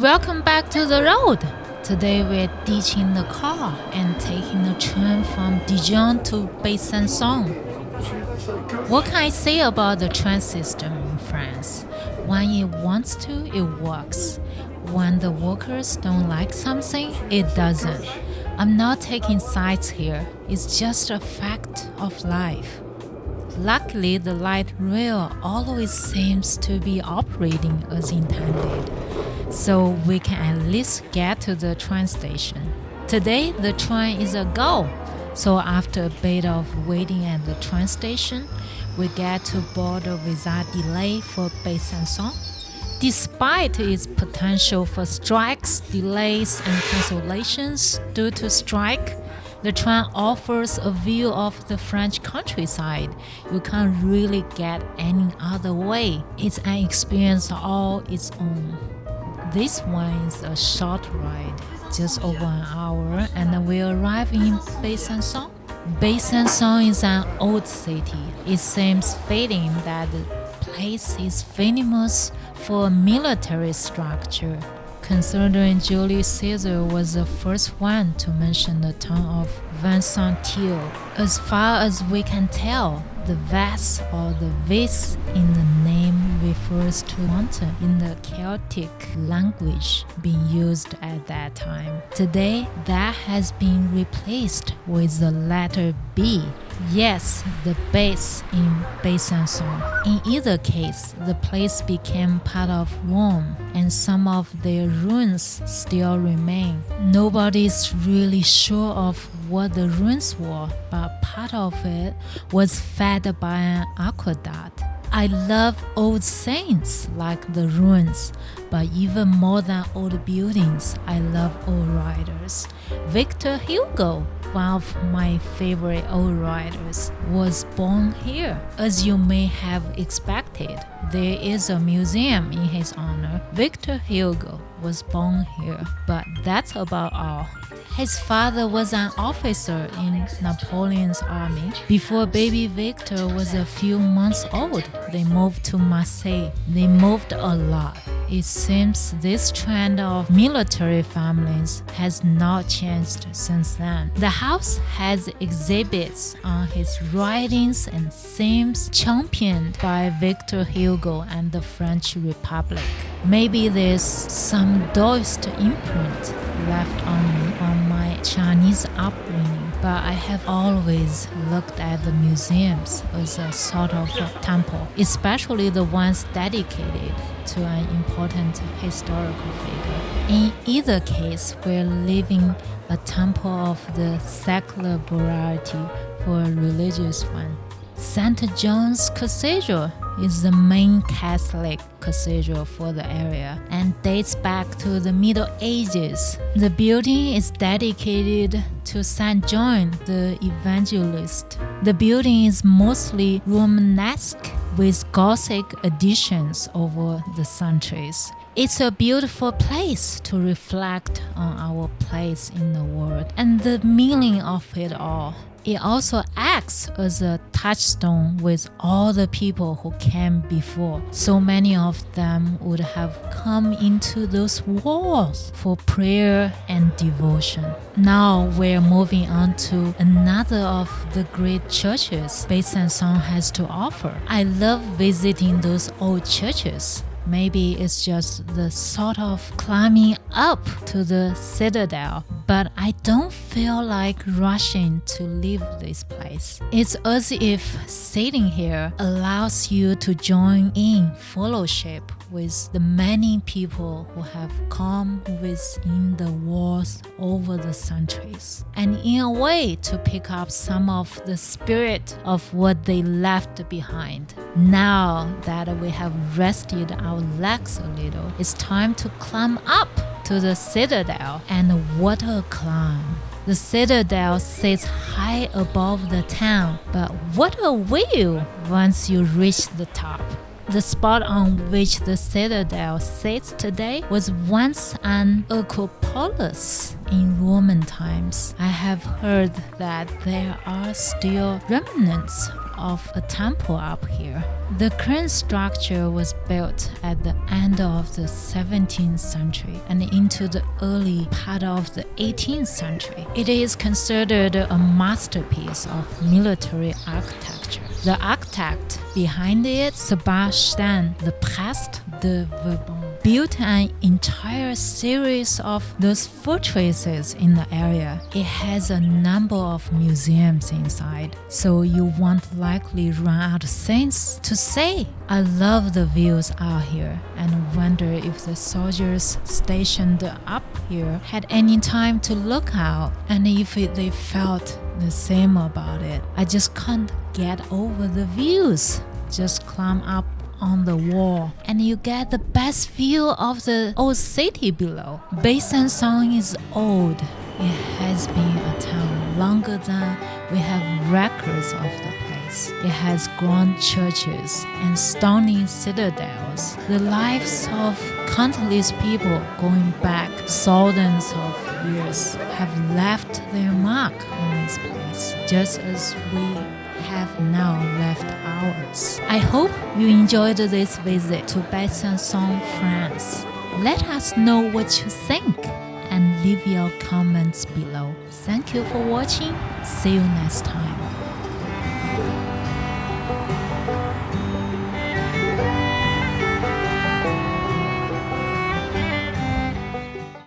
Welcome back to the road. Today we're ditching the car and taking the train from Dijon to Besançon. What can I say about the train system in France? When it wants to, it works. When the workers don't like something, it doesn't. I'm not taking sides here. It's just a fact of life. Luckily, the light rail always seems to be operating as intended, so we can at least get to the train station. Today, the train is a go, so after a bit of waiting at the train station, we get to board without delay for Besançon. Despite its potential for strikes, delays, and cancellations due to strike, the train offers a view of the French countryside you can't really get any other way. It's an experience all its own. This one is a short ride, just over an hour, and we arrive in Besançon. Besançon is an old city. It seems fitting that the place is famous for a military structure, considering Julius Caesar was the first one to mention the town of Vesontio. As far as we can tell, the Ves or the Vis in the name refers to mountain in the Celtic language being used at that time. Today, that has been replaced with the letter B. Yes, the base in Besançon. In either case, the place became part of Rome, and some of their ruins still remain. Nobody's really sure of what the ruins were, but part of it was fed by an aqueduct. I love old saints like the ruins, but even more than old buildings, I love old writers. Victor Hugo, one of my favorite old writers, was born here. As you may have expected, there is a museum in his honor. Victor Hugo was born here, but that's about all. His father was an officer in Napoleon's army. Before baby Victor was a few months old, they moved to Marseille. They moved a lot. It seems this trend of military families has not changed since then. The house has exhibits on his writings and themes championed by Victor Hugo and the French Republic. Maybe there's some Daoist imprint left on me from my Chinese upbringing, but I have always looked at the museums as a sort of a temple, especially the ones dedicated to an important historical figure. In either case, we're leaving a temple of the secular variety for a religious one. St. John's Cathedral is the main Catholic cathedral for the area and dates back to the Middle Ages. The building is dedicated to St. John the Evangelist. The building is mostly Romanesque with Gothic additions over the centuries. It's a beautiful place to reflect on our place in the world and the meaning of it all. It also acts as a touchstone with all the people who came before. So many of them would have come into those walls for prayer and devotion. Now we're moving on to another of the great churches Besançon has to offer. I love visiting those old churches. Maybe it's just the sort of climbing up to the Citadel, but I don't feel like rushing to leave this place. It's as if sitting here allows you to join in fellowship with the many people who have come within the walls over the centuries, and in a way to pick up some of the spirit of what they left behind. Now that we have rested our legs a little, it's time to climb up to the Citadel, and what a climb! The Citadel sits high above the town, but what a view once you reach the top. The spot on which the Citadel sits today was once an acropolis in Roman times. I have heard that there are still remnants of a temple up here. The current structure was built at the end of the 17th century and into the early part of the 18th century. It is considered a masterpiece of military architecture. The architect behind it, Sébastien Le Prest de Vauban, built an entire series of those fortresses in the area. It has a number of museums inside, so you won't likely run out of things to say. I love the views out here and wonder if the soldiers stationed up here had any time to look out and if they felt the same about it. I just can't get over the views. Just climb up on the wall and you get the best view of the old city below. Besançon is old. It has been a town longer than we have records of the place. It has grand churches and stunning citadels. The lives of countless people going back thousands of years have left their mark on this place, just as we have now left ours. I hope you enjoyed this visit to Besançon, France. Let us know what you think and leave your comments below. Thank you for watching. See you next time.